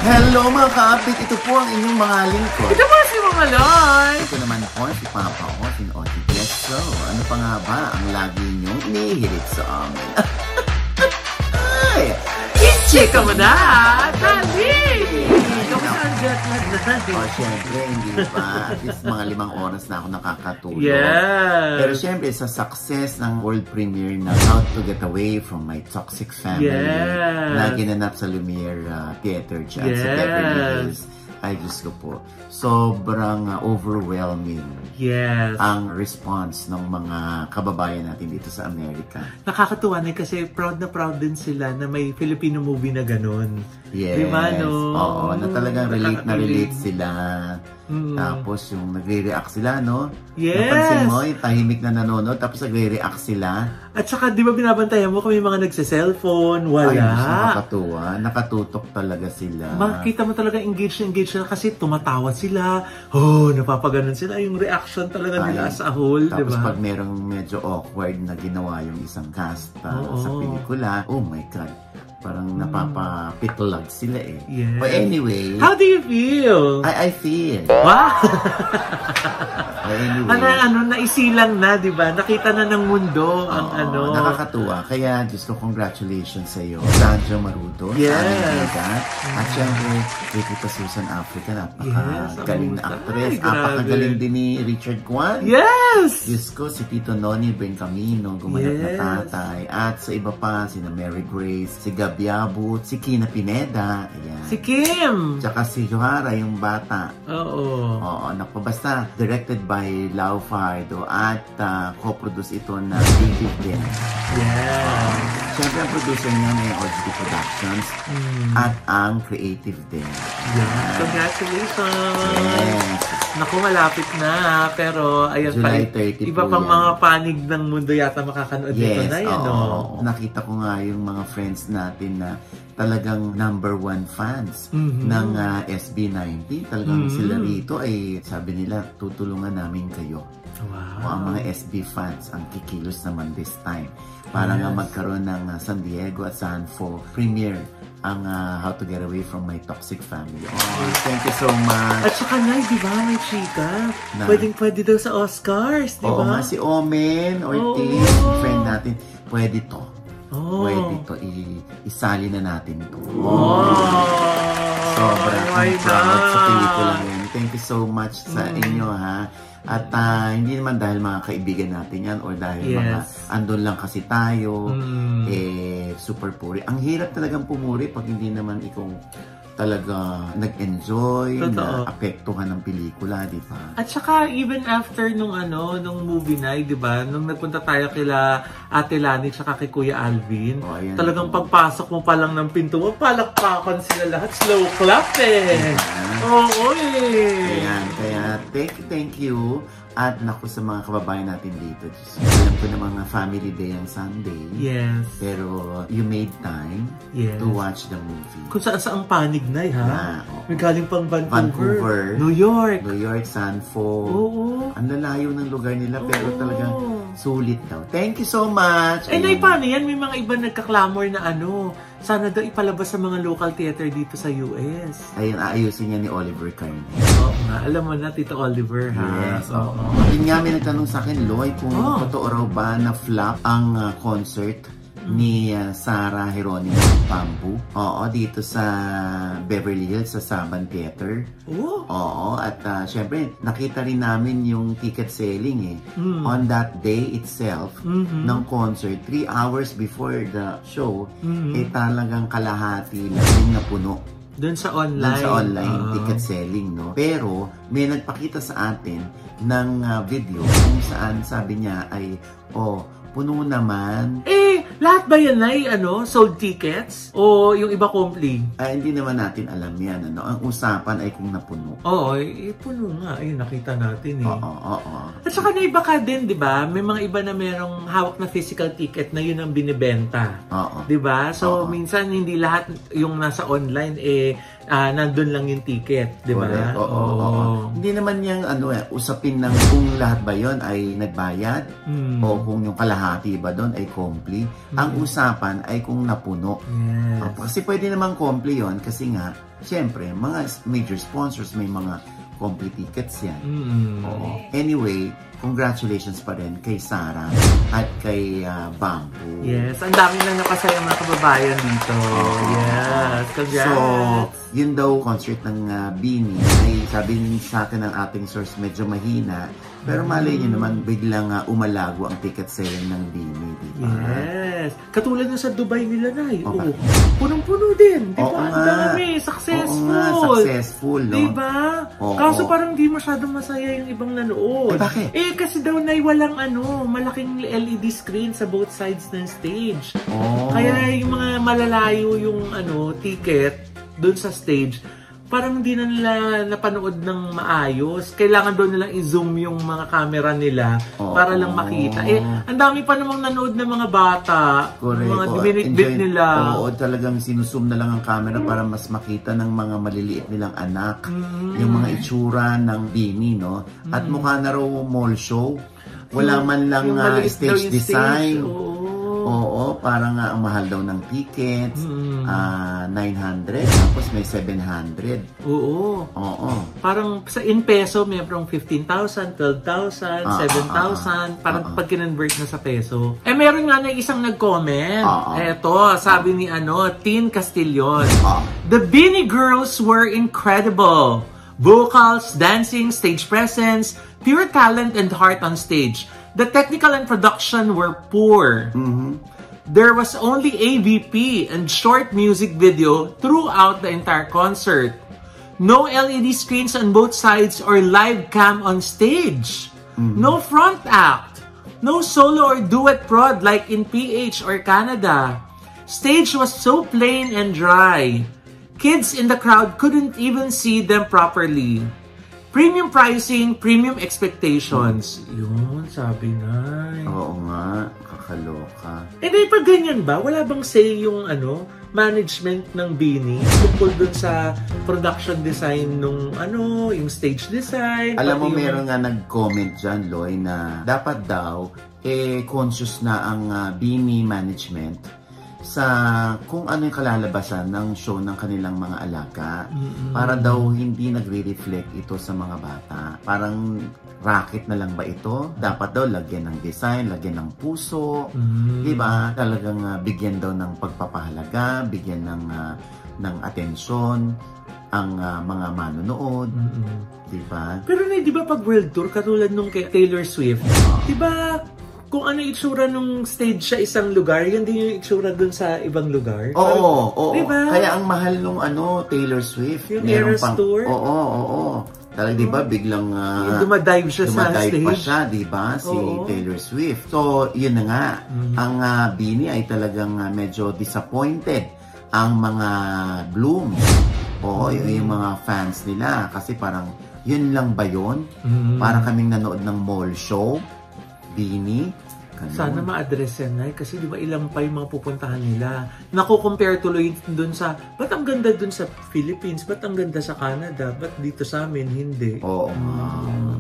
Hello mga ka-update! Ito po ang inyong mga lingkod. Ito po si Mama Loy! Ito naman po si Papa Otin Otis. So, ano pa nga ba ang lagi niyong inihirit sa amin? Ay! Chika mo na! Dali! Kamusta ang jet lag natin? O, syempre, hindi pa. At least mga 5 oras na ako nakakatulog. Yes! Pero syempre, sa success ng world premiere na How to Get Away from My Toxic Family na ginanap sa Lumiere Theater dyan sa Beverly Hills. Ay, Diyos ko po. Sobrang overwhelming ang response ng mga kababayan natin dito sa Amerika. Nakakatuwa na kasi proud din sila na may Filipino movie na ganun. Yes. Diba, no? Oo, na talagang relate sila. Tapos yung nagre-react sila, no? Yes! Napansin mo, yung tahimik na nanonood, tapos nagre-react sila. At saka, di ba binabantayan mo kami mga nagse-cellphone? Wala. Ay, nakakatuwa. Nakatutok talaga sila. Makita mo talaga engaged sila kasi tumatawa sila. Oh, napapaganon sila. Yung reaction talaga nila as a whole, di ba? Tapos pag merong medyo awkward na ginawa yung isang cast sa pelikula, oh my God. Parang napapitlag sila eh. Yes. But anyway... How do you feel? I feel. Wow! Anyway. Naisilang na, di ba? Nakita na ng mundo ang Nakakatuwa. Kaya, Diyos ko, congratulations sa iyo. Sandra Maruto. Yes. At syempre, kay Tita Susan Africa, napakagaling na actress. Ay, napakagaling din ni Richard Kwan. Yes! Diyos ko, si Tito Noni Bencamino, gumanap na tatay. At sa iba pa, sina Mary Grace, si Gabiabut, si Kina Pineda. Ayan. Si Kim! Tsaka si Johara, yung bata. Oo, naku, basta directed by Lau Fardo at co-produce ito na David din. Yeah. Siyempre ang producer niya may OGD Productions at ang creative din. Yeah. Congratulations! Yes. Naku, malapit na. Pero, ayan July pa, 30 iba pang mga panig ng mundo yata makakanood dito na yan, no? Nakita ko nga yung mga friends natin na talagang #1 fans ng SB90. Talagang sila rito ay sabi nila, tutulungan namin kayo. Wow. O ang mga SB fans ang kikilos naman this time. Para nga magkaroon ng San Diego at Sanfo premiere ang How to Get Away from My Toxic Family. Oh, thank you so much. At saka na, di ba, may chika? Pwede daw sa Oscars, di ba? Oo nga, si Omen Ortiz, friend natin, pwede to. Pwede to, isali na natin to. Sobrang proud sa pelikulang yan. Thank you so much sa inyo, ha. At hindi naman dahil mga kaibigan natin yan or dahil mga andun lang kasi tayo, super puri. Ang hirap talagang pumuri pag hindi naman ikaw talaga nag-enjoy, na apektuhan ng pelikula, di ba? At saka, even after nung movie night, di ba? Nung nagpunta tayo kila Ate Lani tsaka kay Kuya Alvin, talagang pagpasok mo pa lang ng pinto mo, palakpakan sila lahat. Slow clap eh! Oo eh! Kaya thank you. At naku sa mga kababayan natin dito. Alam ko na mga family day ang Sunday. Yes. Pero you made time to watch the movie. Kung saan panig na ha? May galing pang Vancouver. New York, Sanfo. Ang lalayo ng lugar nila pero talagang sulit daw. Thank you so much. Eh, paano yan? May mga iba nagka-clamor na sana daw ipalabas sa mga local theater dito sa US. Ayun, aayusin niya ni Oliver Carne. Oo nga. Alam mo na, Tito Oliver, ha? Yes, Yun nga, may nagtanong sa akin, Loy, kung totoo raw ba na flop ang concert ni Sarah Geronimo Pambu. Dito sa Beverly Hills, sa Saban Theater. At syempre, nakita rin namin yung ticket selling on that day itself ng concert, 3 hours before the show, talagang kalahati lang yung napuno. Doon sa online. Ticket selling, no? Pero, may nagpakita sa atin ng video kung saan sabi niya ay, puno naman. Lahat ba yan ay sold tickets? O yung iba complete? Hindi naman natin alam yan. Ang usapan ay kung napuno. Oo, puno nga. Nakita natin eh. Oo. At saka na iba ka din, di ba? May mga iba na merong hawak na physical ticket na yun ang binibenta. Di ba? So, minsan hindi lahat yung nasa online nandun lang yung ticket, di ba? Oo. Hindi naman yung usapin ng kung lahat ba yon ay nagbayad o kung yung kalahati ba doon ay compli. Ang usapan ay kung napuno. Yes. Kasi pwede naman compli yon kasi nga, syempre, mga major sponsors may mga compli tickets yan. Oo. Anyway, congratulations pa rin kay Sarah at kay Bamboo. Yes, ang dami lang napasaya mga kababayan dito. Yes, congrats! So, yun daw concert ng BINI ay sabi sa akin ng ating source medyo mahina. Pero malay nyo naman biglang umalago ang ticket selling ng BINI. Diba? Yes! Katulad na sa Dubai nila na punong-puno din. Diba? Ang dami. Successful. Oo nga, successful. No? Diba? Kaso parang di masyadong masaya yung ibang nanood. Bakit? Kasi daw na walang malaking LED screen sa both sides ng stage. Kaya yung mga malalayo yung ticket doon sa stage, parang hindi na nila napanood ng maayos. Kailangan doon nilang i-zoom yung mga camera nila para lang makita. Ang dami pa namang nanood ng mga bata. Correct. Mga binit-bit nila. Oo, talagang sinuzoom na lang ang camera para mas makita ng mga maliliit nilang anak. Yung mga itsura ng BINI, no? At mukha na raw mall show. Wala man lang stage design. Oo, parang ang mahal daw ng tickets, 900, tapos may 700. Oo. Parang in peso, may parang 15,000, 12,000, 7,000, parang pag kinonvert na sa peso. Meron nga na isang nag-comment. Eto, sabi ni Tin Castillon. The BINI girls were incredible. Vocals, dancing, stage presence, pure talent and heart on stage. The technical and production were poor. There was only AVP and short music video throughout the entire concert. No LED screens on both sides or live cam on stage. No front act. No solo or duet prod like in PH or Canada. Stage was so plain and dry. Kids in the crowd couldn't even see them properly. Premium pricing, premium expectations. Yun, sabi na. Oo nga, kakaloka. Pag ganyan ba, wala bang say yung management ng BINI tungkol dun sa production design nung yung stage design? Alam mo, meron nga nag-comment dyan, Loy, na dapat daw, conscious na ang BINI management sa kung ano yung kalalabasan ng show ng kanilang mga alaga. Para daw hindi nagre-reflect ito sa mga bata. Parang racket na lang ba ito? Dapat daw lagyan ng design, lagyan ng puso. Diba? Talagang bigyan daw ng pagpapahalaga, bigyan ng atensyon ang mga manonood. Diba? Pero di ba pag world tour, katulad nung kay Taylor Swift, diba kung ano yung itsura nung stage sa isang lugar, yun din yung itsura dun sa ibang lugar? Oo. Diba? Kaya ang mahal nung Taylor Swift. Yung Eras Tour? Oo. Talaga diba biglang dumadive siya sa stage. Dumadive pa siya, diba? Si Taylor Swift. So, yun na nga. Ang BINI ay talagang medyo disappointed ang mga Blooms. Yung mga fans nila. Kasi parang, yun lang ba yun? Para kaming nanood ng mall show. BINI. Sana ma-address yan, Nay. Kasi di ba ilang pa yung mga pupuntahan nila. Nako-compare tuloy dun sa, ba't ang ganda dun sa Philippines? Ba't ang ganda sa Canada? Ba't dito sa amin hindi? Oo.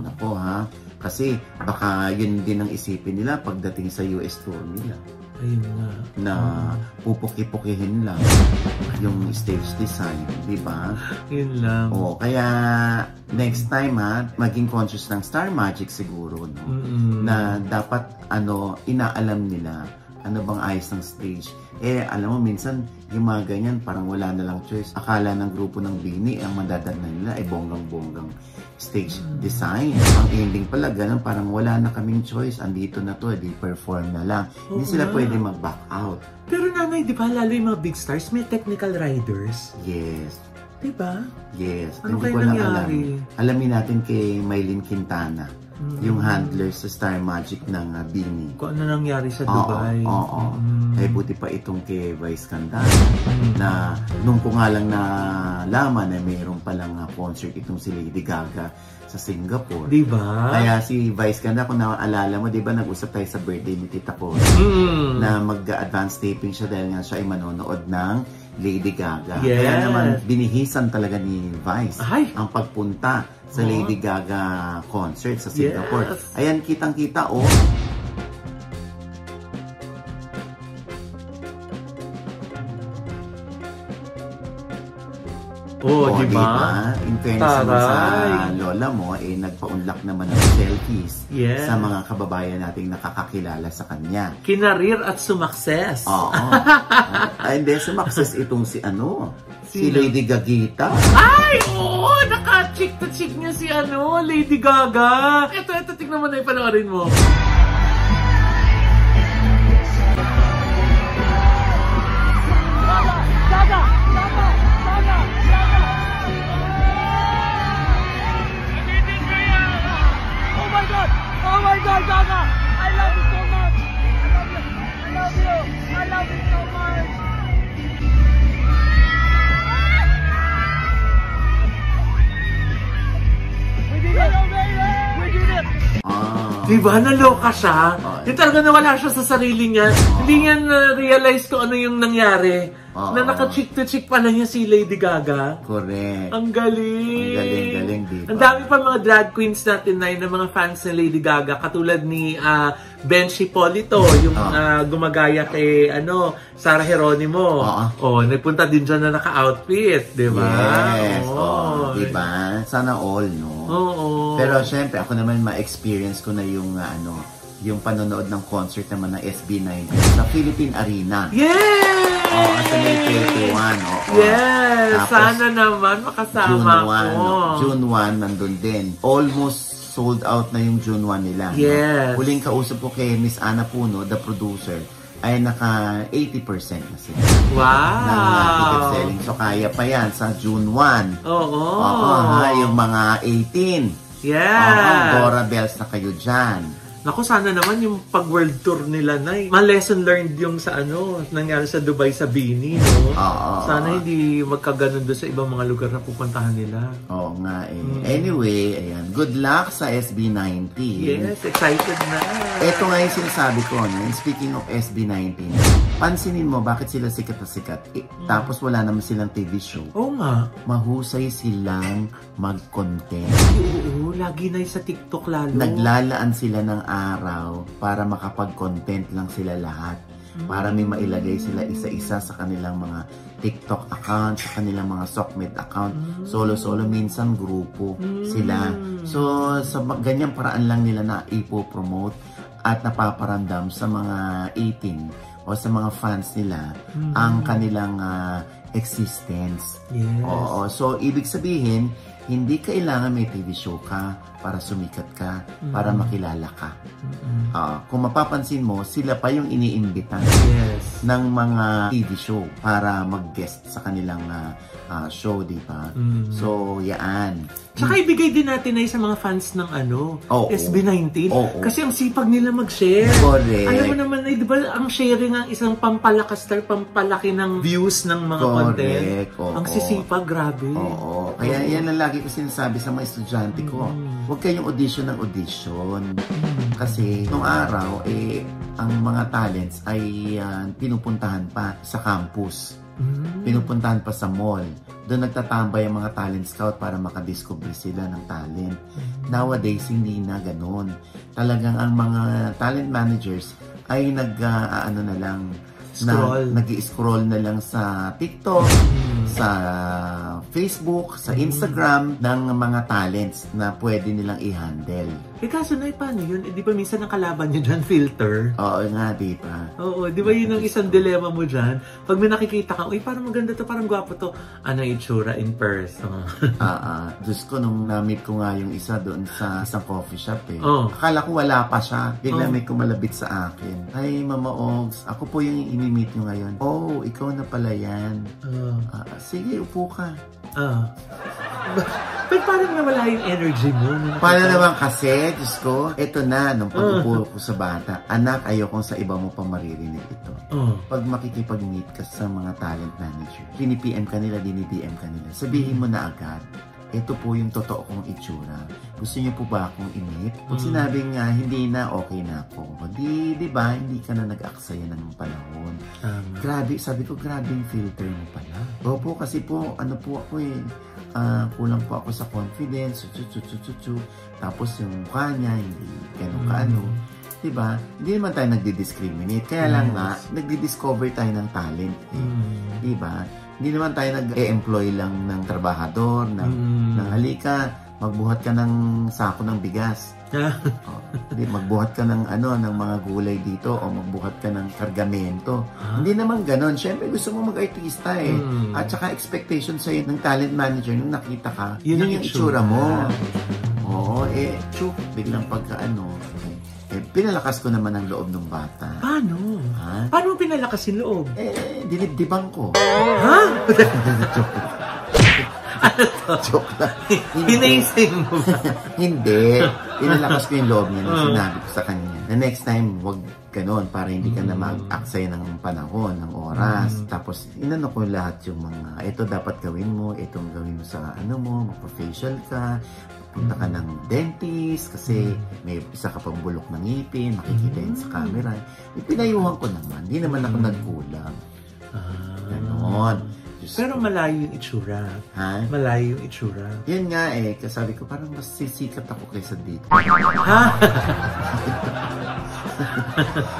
Nako ha. Kasi baka yun din ang isipin nila pagdating sa US tour nila. Ayun nga. Na pupuki-pukihin lang yung stage design, di ba? Yun lang. Kaya next time maging conscious ng Star Magic siguro, no? Na dapat inaalam nila ano bang ayos ng stage. Alam mo, minsan yung mga ganyan parang wala na lang choice. Akala ng grupo ng BINI ang madadagnan nila ay bonggang-bonggang stage design. Ang ending pala, ganun, parang wala na kaming choice. Andito na to, di perform na lang. Hindi sila pwede mag-back out. Pero nanay, di ba, lalo yung mga big stars, may technical riders? Yes. Di ba? Yes. Ano kayo nangyari? Alamin natin kay Maylin Quintana, yung handler sa Star Magic ng BINI. Kung ano nangyari sa Dubai. Oo. Buti pa itong kay Vice Ganda na nung ko nga lang nalaman na mayroon palang concert itong si Lady Gaga sa Singapore. Diba? Kaya si Vice Ganda, kung naaalala mo, diba nag-usap tayo sa birthday ni Tita ko na mag-advance taping siya dahil nga siya ay manonood ng Lady Gaga. Yes. Kaya naman binihisan talaga ni Vice ang pagpunta sa Lady Gaga concert sa Singapore. Yes. Ayan, kitang-kita, oh. Oh, diba? In fairness naman sa lola mo, nagpa-unlock naman ng selfies sa mga kababayan nating nakakakilala sa kanya. Kinarir at sumakses. Oo. Hindi, sumakses itong si Lady Gagita. Ay, oo! Naka-chick to chick niya si Lady Gaga. Ito, tignan mo na yung panoorin mo. Oh my God, Gaga! I love you so much! I love you! I love you so much! We did it! We did it! Diba? Naloka siya. Yung talaga nawala siya sa sarili niya. Hindi niya na-realize kung ano yung nangyari. Na naka-chick to chick pala niya si Lady Gaga. Correct. Ang galing. Ang galing, diba? Ang dami pa mga drag queens natin na mga fans ng Lady Gaga. Katulad ni Benshi Polito, yung gumagaya kay Sarah Geronimo. Nagpunta din dyan na naka-outfit, di ba? Yes. Diba? Sana all, no? Oo. Pero syempre, ako naman ma-experience ko na yung panonood ng concert naman ng SB19 sa Philippine Arena. Yes! Sa May 21. Yes! Tapos, sana naman makasama June 1, nandun din. Almost sold out na yung June 1 nila. Yes. Huling kausap ko kay Miss Ana Puno, the producer, ay naka 80% na sila. Wow! Ng ticket selling. So kaya pa yan sa June 1. Oo. Yung mga 18. Yeah! Dora Bells na kayo dyan. Naku, sana naman yung pag-world tour nila na ma-lesson learned yung sa nangyari sa Dubai sa Bini, no? Sana hindi magkaganon doon sa ibang mga lugar na pupuntahan nila. Oo nga Anyway, ayan. Good luck sa SB19. Yes, excited na. Ito nga yung sinasabi ko, no? Speaking of SB19, pansinin mo bakit sila sikat na sikat. Tapos wala naman silang TV show. Oo nga. Mahusay silang mag-content. Oo, lagi na sa TikTok lalo. Naglalaan sila ng araw para makapag-content lang sila lahat. Para may mailagay sila isa-isa sa kanilang mga TikTok account, sa kanilang mga Sokmed account. Solo-solo, minsan grupo sila. So, sa ganyang paraan lang nila na ipopromote at napaparamdam sa mga 18 o sa mga fans nila ang kanilang existence. Yes. So, ibig sabihin, hindi kailangan may TV show ka para sumikat ka, para makilala ka. Kung mapapansin mo, sila pa yung iniimbita ng mga TV show para mag-guest sa kanilang show, di ba? So, yan. Tsaka ibigay din natin na sa mga fans ng SB19. Kasi ang sipag nila mag-share. Correct. Alam mo naman, di ba, ang sharing ang isang pampalakas or pampalaki ng views ng mga content. Ang sisipag, grabe. Kaya yan ang lagi ko sinasabi sa mga estudyante ko. Huwag kayong audition ng audition. Kasi nung araw, ang mga talents ay pinupuntahan pa sa campus. Pinupuntahan pa sa mall. Doon nagtatambay ang mga talent scout para makadiscover sila ng talent. Nowadays, hindi na ganun. Talagang ang mga talent managers ay nag-scroll na lang sa TikTok, sa Facebook, sa Instagram ng mga talents na pwede nilang i-handle. Kaso na, paano yun? Di ba minsan ang kalaban nyo dyan, filter? Oo nga, di ba? Oo, di ba yun ang isang dilemma mo dyan? Pag may nakikita ka, uy, parang maganda to, parang gwapo to. Ano itsura in person? Diyos ko, nung na-meet ko nga yung isa doon sa isang coffee shop akala ko wala pa siya. Bigla may kumalabit sa akin. Ay, Mama Ogs, ako po yung ini-meet nyo ngayon. Oh, ikaw na pala yan. Sige, upo ka. Pero parang nawala yung energy mo. Paano naman kasi, Diyos ko, eto na, nung pag-upo ko sa bata, anak, ayokong sa iba mo pa maririnig ito. Pag makikipag-meet ka sa mga talent manager, pini-PM ka nila, dini-DM ka nila, sabihin mo na agad, ito po yung totoo kong itsura. Gusto niyo po ba akong imit? Pag sinabing nga, hindi na, okay na ako. Di ba, hindi ka na nag-aksaya ng panahon. Grabe, sabi ko, grabe yung filter mo pala. Opo, kasi po, ano po ako kulang po ako sa confidence, tapos yung mukha niya, hindi gano'n kaano. Diba? Hindi naman tayo nagdi-discriminate. Kaya lang nga, nagdi-discover tayo ng talent. Diba? Hindi naman tayo nag-e-employ lang ng trabahador, ng halika, magbuhat ka ng sako ng bigas. Magbuhat ka ng ng mga gulay dito o magbuhat ka ng kargamento. Hindi naman ganon. Siyempre gusto mo mag-artista At saka expectation sa'yo ng talent manager nung nakita ka, yun yung itsura mo. Oo, biglang pagka pinalakas ko naman ang loob ng bata. Paano? Paano pinalakas yung loob? Dinibdibang ko. Ha? Joke lang. Pinaising mo ba? Hindi. Pinalakas ko yung loob niya na sinabi ko sa kanya. The next time, wag ganon para hindi ka na mag-aksay ng panahon, ng oras. Tapos, inano ko lahat yung mga, ito dapat gawin mo, itong gawin mo sa mag-facial ka, punta ka ng dentist kasi may isa ka pang bulok ng ngipin, makikita yun sa camera. Pinayuhan ko naman. Hindi naman ako nagkulang. Ganon. Pero malayo yung itsura. Ha? Malayo yung itsura. Yun nga kasabi ko, parang mas sisikat ako kaysa dito. Ha?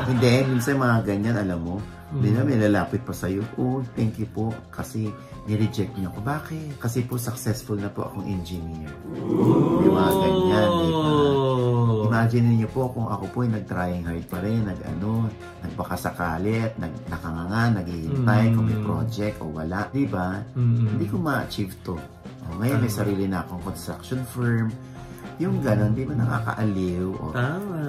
Hindi, minsan mga ganyan, alam mo, hindi na may lalapit pa sa'yo. Oh, thank you po. Kasi ni-reject niyo ako. Bakit? Kasi po successful na po akong engineer. May mga ganyan, diba? Imagine niyo po kung ako po ay nag-trying hard pa rin, nagbakasakalit, nakanganga, naghihintay kung may project o wala. Diba? Hindi ko ma-achieve to. Ngayon may sarili na akong construction firm. Yung gano'n, di ba nakakaaliw?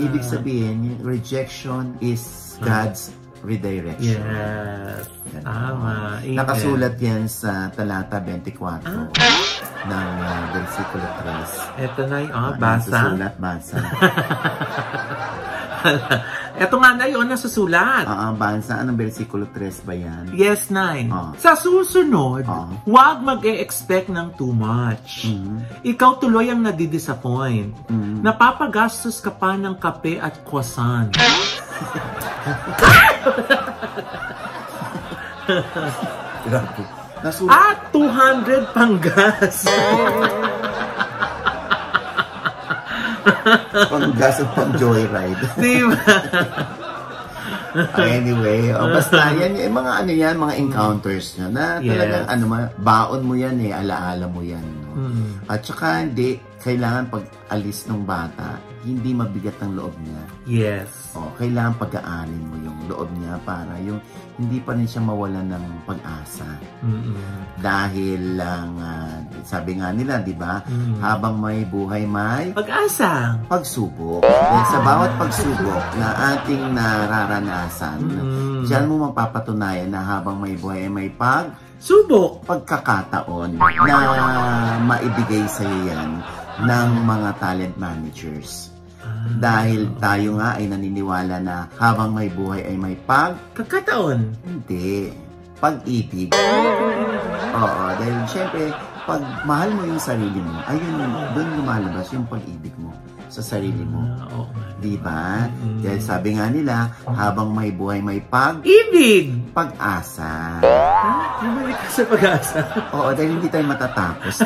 Ibig sabihin, yung rejection is God's redirection. Yes. Tama. Nakasulat yan sa talata 24 ng versikulo 3. Ito na yung basa. Basa. Ito nga na yun, nasusulat. Basa. Anong versikulo 3 ba yan? Yes, 9. Sa susunod, huwag mag-e-expect ng too much. Ikaw tuloy ang nadidisappoint. Napapagastos ka pa ng kape at croissant. Grabe. At 200 pang gas. Pang gas at pang joyride. Diba? Anyway, basta yan, mga mga encounters nyo na talagang baon mo yan alaala mo yan. At saka hindi, kailangan pag alis ng bata, hindi mabigat ang loob niya. Yes. Kailangan pag-aanin mo yung loob niya para yung hindi pa rin siya mawalan ng pag-asa. Dahil lang, sabi nga nila, di ba, habang may buhay may pag-asa. Pagsubok. Sa bawat pagsubok na ating nararanasan, diyan mo mapapatunayan na habang may buhay ay may subok, pagkakataon na maibigay sa iyo yan ng mga talent managers. Dahil tayo nga ay naniniwala na habang may buhay ay may pagkakataon. Hindi. Pag-ibig. Oo, dahil syempre, pag mahal mo yung sarili mo, ayun, doon lumalabas yung pag-ibig mo sa sarili mo. Diba? Dahil sabi nga nila, habang may buhay may ibig! Pag-asa. Bumalik ka sa pag-asa. Oo, dahil hindi tayo matatapos.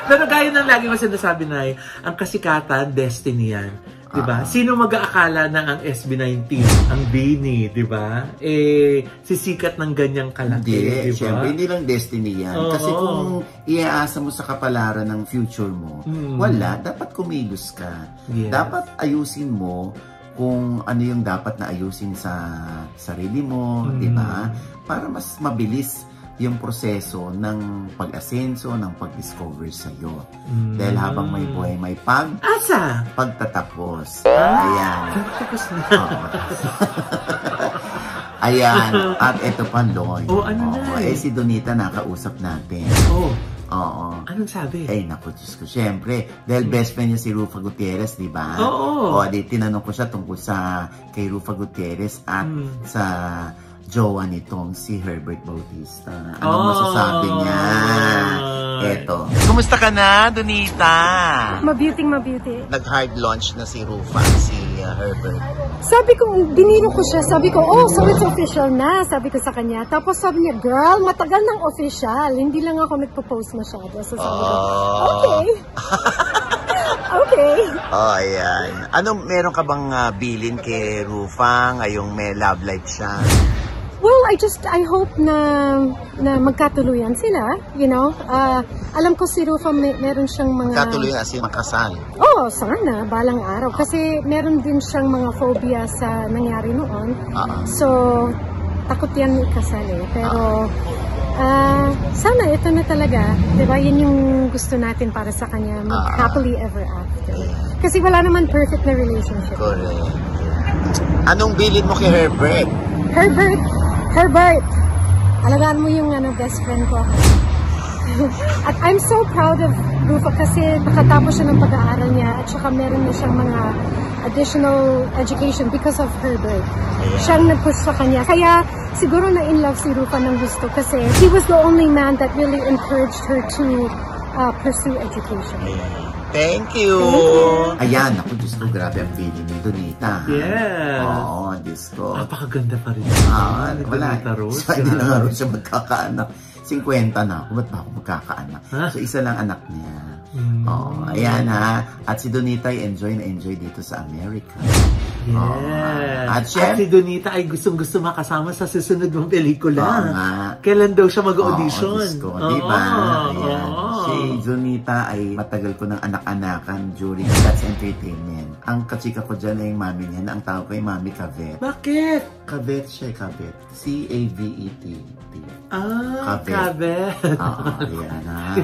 Pero gaya ng lagi mo sinasabi na ang kasikatan, destiny yan. Diba? Sino mag-aakala na ang SB19, ang Bini, diba? Sisikat ng ganyang kalaki, hindi, diba? Siyempre, hindi lang destiny yan. Kasi kung iaasa mo sa kapalaran ng future mo, wala, dapat kumilos ka. Yes. Dapat ayusin mo kung ano yung dapat na ayusin sa sarili mo, diba? Para mas mabilis yung proseso ng pag-asenso, ng pag-discover sa'yo. Dahil habang may buhay, may asa! Pagtatapos. Ayan. Tapos na. Ayan. At ito pa, Loy. Ano na? Si Donita nakausap natin. Oo. Anong sabi? Naku, Diyos ko. Siyempre, dahil best friend niya si Rufa Gutierrez, di ba? Di tinanong ko siya tungkol sa kay Rufa Gutierrez at sa jowa nitong si Herbert Bautista. Anong masasabi niya? Eto. Kumusta ka na, Donita? Mabeauty, mabeauty. Nag-hard launch na si Rufa, si Herbert. Sabi ko, biniro ko siya. Sabi ko, oh, so it's official na. Sabi ko sa kanya. Tapos sabi niya, girl, matagal ng official. Hindi lang ako nagpo-post masyado. So sabi ko, okay. Okay. Oh, ayan. Meron ka bang bilin kay Rufa ngayong may love life siya? Well, I hope na magkatuluyan sila, you know. Alam ko si Rufa meron siyang mga... Magkatuluyan as in makasal? Oo, sana, balang araw. Kasi meron din siyang mga phobia sa nangyari noon. So, takot yan ikasal eh. Pero, sana ito na talaga. Diba? Yan yung gusto natin para sa kanya. Happily ever after. Kasi wala naman perfect na relationship. Correct. Anong bilin mo kay Herbert? Herbert, alagaan mo yung best friend ko. At I'm so proud of Rufa kasi nakatapos siya ng pag-aaral niya at saka meron na siyang mga additional education because of Herbert. Siyang nag-push sa kanya. Kaya siguro na in love si Rufa ng gusto kasi he was the only man that really encouraged her to pursue education. Thank you! Ayan, ako Diyos ko, grabe ang feeling ni Donita. Yes! Oo, Diyos ko. Napakaganda pa rin. Wala. Hindi na nga rin siya magkakaanak. 50 na ako, ba't ba ako magkakaanak? So, isa lang anak niya. Oo, ayan ha. At si Donita ay enjoy dito sa America. Yes. At si Donita ay gustong-gusto makasama sa susunod mong pelikula. Kailan daw siya mag-audition? Diba? Si Donita ay matagal ko ng anak-anakan during That's Entertainment. Ang kachika ko dyan ay yung mami niya na ang tawag ko ay Mami Cavet. Bakit? Cavet siya, Cavet. C-A-V-E-T. Cavet. Ayan ha.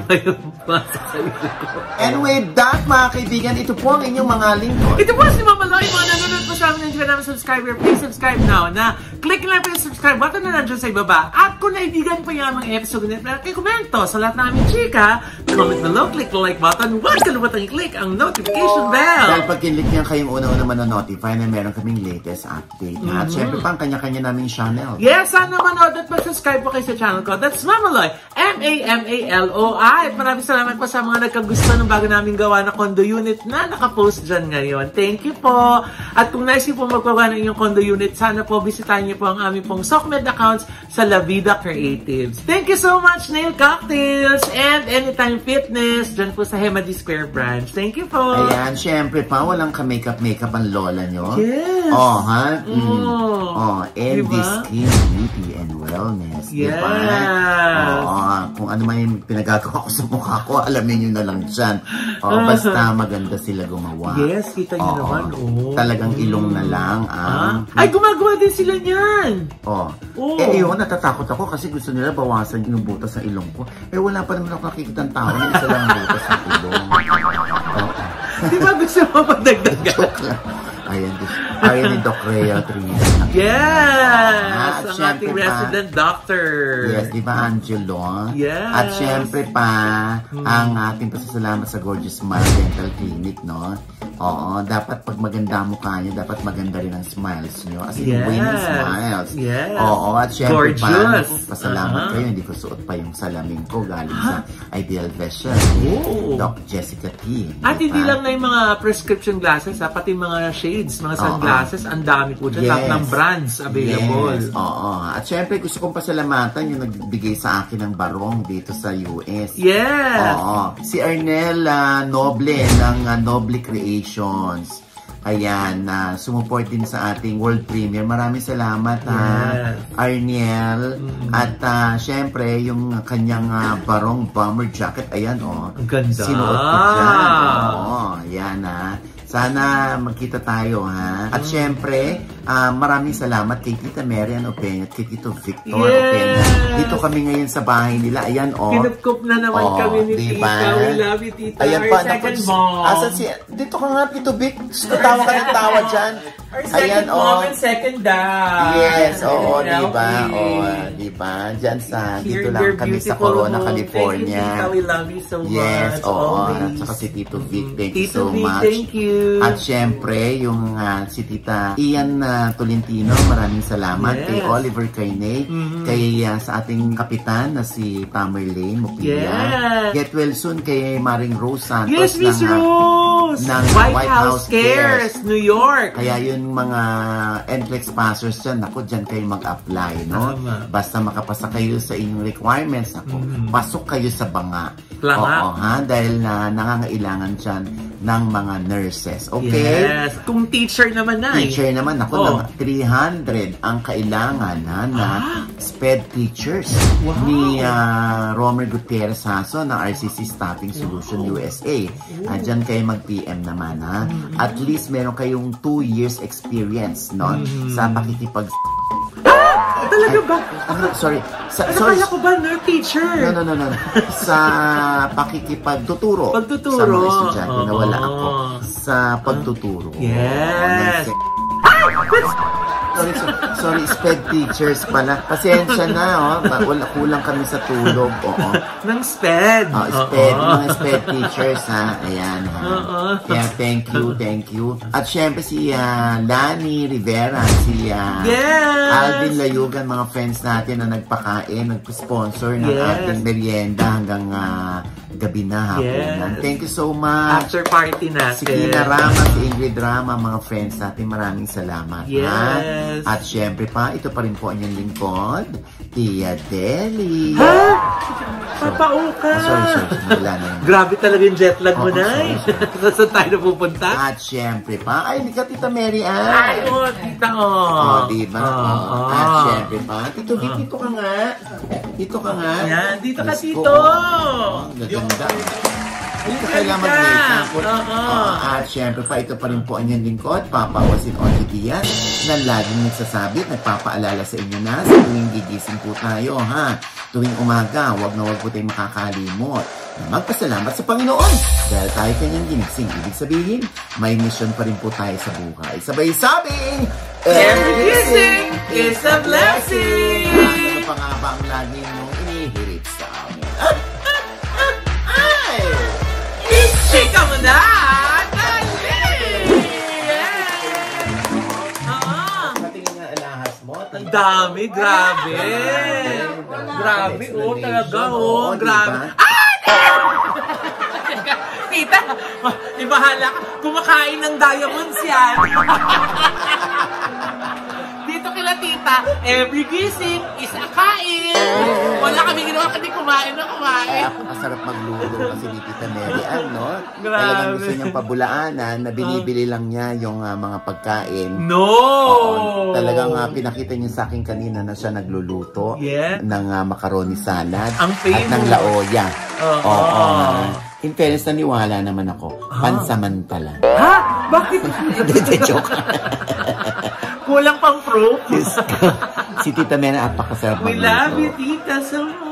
And with that, mga kaibigan, ito po ang inyong mga lingkod. Ito po si Mama Loy, mga nanonood po sa amin ng namin subscriber. Please subscribe now na click lang po yung subscribe button na nandiyan sa ibaba. At kung naibigan po yung mga episode na kayo komento sa lahat ng aming chika, comment below, click the like button, huwag kalimutan i-click ang notification bell. Dahil pag kinlik niya kayong una-una manonotify na meron kaming latest update. At syempre pang kanya-kanya naming channel. Yes, sana manood at mag-subscribe po kayo sa channel ko. That's Mama Loy, M-A-M-A-L-O-I. At maraming salamat po sa mga nagkagusto ng bago namin gawa na condo unit na nakapost dyan ngayon. Thank you po. At kung nice po magpagawa ng inyong condo unit, sana po bisitahin niyo po ang aming pong SOCMED accounts sa La Vida Creatives. Thank you so much, Nail Cocktails and Anytime Fitness dyan po sa Hemadi Square Branch. Thank you po. Ayan, syempre pa, walang ka-makeup ang lola nyo. Yes. Oh, ha? And diba? Skin, beauty, and wellness. Yes. Diba? Kung ano man yung pinagagawa ko sa mukha ko, alamin nyo na lang dyan. Basta maganda sila gumawa. Yes, kita nyo naman. Talagang ilong na lang ang... Ay, gumagawa din sila niyan! Yun, natatakot ako kasi gusto nila bawasan yung butas sa ilong ko. Wala pa naman ako nakikita ng tao na isa lang ang butas sa ilong. Di ba gusto mo padagdagan? Joke lang. Ayan ni Doc Rhea Trinidad. Yes! Ang ating resident doctor. Yes, di ba, Angelo? Yes. At syempre pa, ang ating pasasalamat sa Gorgeous Smile Dental Clinic, no? Oo, dapat pag maganda ang mukha nyo, dapat maganda rin ang smiles nyo. As in, winning smiles. Yes. Oo, at syempre gorgeous. Pa, pasalamat kayo, hindi ko suot pa yung salamin ko galing sa Ideal Vision. Doc Jessica T. At hindi lang na yung mga prescription glasses, pati mga shades, mga sunglasses, ang dami po dyan. Lahat ng brands available. Yes, At syempre, gusto kong pasalamatan yung nagbigay sa akin ng barong dito sa US. Yes! Si Arnel Noble ng Noble Creations. Ayan, sumuport din sa ating world premiere. Maraming salamat, Arniel. At syempre, yung kanyang barong bomber jacket, ayan, ang ganda. Sinuot ko dyan. Ayan, sana magkita tayo, ha? At syempre, maraming salamat kay Tita Marian Opeña at kay Tito Victor Opeña. Dito kami ngayon sa bahay nila. Ayan, Pinupkup na naman kami ni diba? Tita. We love you, Tita. Ayan pa, second mom. Dito ka nga, Tito Vic. Tawa ka ng tawa dyan. Our second mom and second dad. Yes, oo, Yeah, diba? okay. Oo, diba? Diyan sa, Here dito in lang your kami sa beautiful Corona, home. California. Thank you, Tita. We love you so much. Yes, oo. Always. At saka si Tito Vic, thank you Tito so Vic, much. thank you. At syempre, yung si Tita Ian Tolentino, maraming salamat. Yes. Kay Oliver Carney, kay sa ating kapitan na si Tamerlane Mupilla. Yes. Get well soon kay Maring Rose Santos. Yes, Miss Rose! ng White House Cares, New York. Kaya yung mga NCLEX passers dyan, naku, dyan kayo mag-apply, no? Tama. Basta makapasa kayo sa inyong requirements, naku, pasok kayo sa banga. Planga. Oo, ha? Dahil nangangailangan dyan ng mga nurses. Okay? Yes. Kung teacher naman na. Teacher naman, naku, Oh. 300 ang kailangan na SPED teachers ni Romer Gutierrez Haso ng RCC Staffing Solution USA. Dyan kayo mag-PM naman, ha? At least meron kayong 2 years experience, no? Sa pakikipag... Talaga ba? Sorry. Sorry. Akala ko ba, teacher? No. Sa pakikipagtuturo. Pagtuturo. Sa mga estudyante, nawala ako. Sa pagtuturo. Yes. Sorry, SPED teachers pala. Pasensya na, wala, kulang kami sa tulog. Oo. Ng SPED. SPED, mga SPED teachers, ha. Ayan, ha. Kaya thank you. At syempre si Lani Rivera, si Alvin Layugan, mga friends natin na nagpakain, nagpa-sponsor ng ating merienda hanggang gabi na, hapunan. Thank you so much. After party natin. Si Kina Rama, si Ingrid Rama, mga friends natin, maraming salamat. Yes. Ha? At syempre pa, ito pa rin po ang inyong lingkod, Tia Deli. Ha? Papauka. Sorry. Wala na yun. Grabe talaga yung jet lag mo, sorry. Saan tayo napupunta? At syempre pa, ay, hindi ka Tita Mary Ann. Ay, tita, Diba? At syempre pa, Tito Vic, dito ka nga. Dito ka nga. Yan, dito ka, Diyos Tito. ko. Gaganda. Dito kailangan mag-makeup. At syempre pa, ito pa rin po ang inyong lingkod, Papa Wasin Oji Diaz, na laging nagsasabi, nagpapaalala sa inyo na sa tuwing gigising po tayo, ha? Tuwing umaga, wag po tayong makakalimot na magpasalamat sa Panginoon dahil tayo kanyang ginising. Ibig sabihin, may mission pa rin po tayo sa buhay. Sabay-sabing, Every gising is a blessing! Ano pa nga ba ang lagi niyong inihirit sa amin? Ay! Chika mo na! Dali! Patingin nga alahas mo. Ang dami, grabe! Grabe, talaga, grabe. Tita, ibahala ka. Kumakain ng diamonds yan. Dito kila tita, every gising is a kain. Wala kami ginawa kundi kumain na kumain. Kaya masarap magluto kasi ni Tita Mary Ann, no? Grabe. Talagang gusto niyang pabulaanan na binibili lang niya yung mga pagkain. No! Oo, talagang pinakita niya sa akin kanina na siya nagluluto ng macaroni salad Ang at ng laoya. Oo. In fairness, naniwala naman ako. Pansamantala. Ha? Bakit? Hindi, joke. Kulang pang proof. Si Tita Mary, apakasarap We magluto. love you, tita, so much.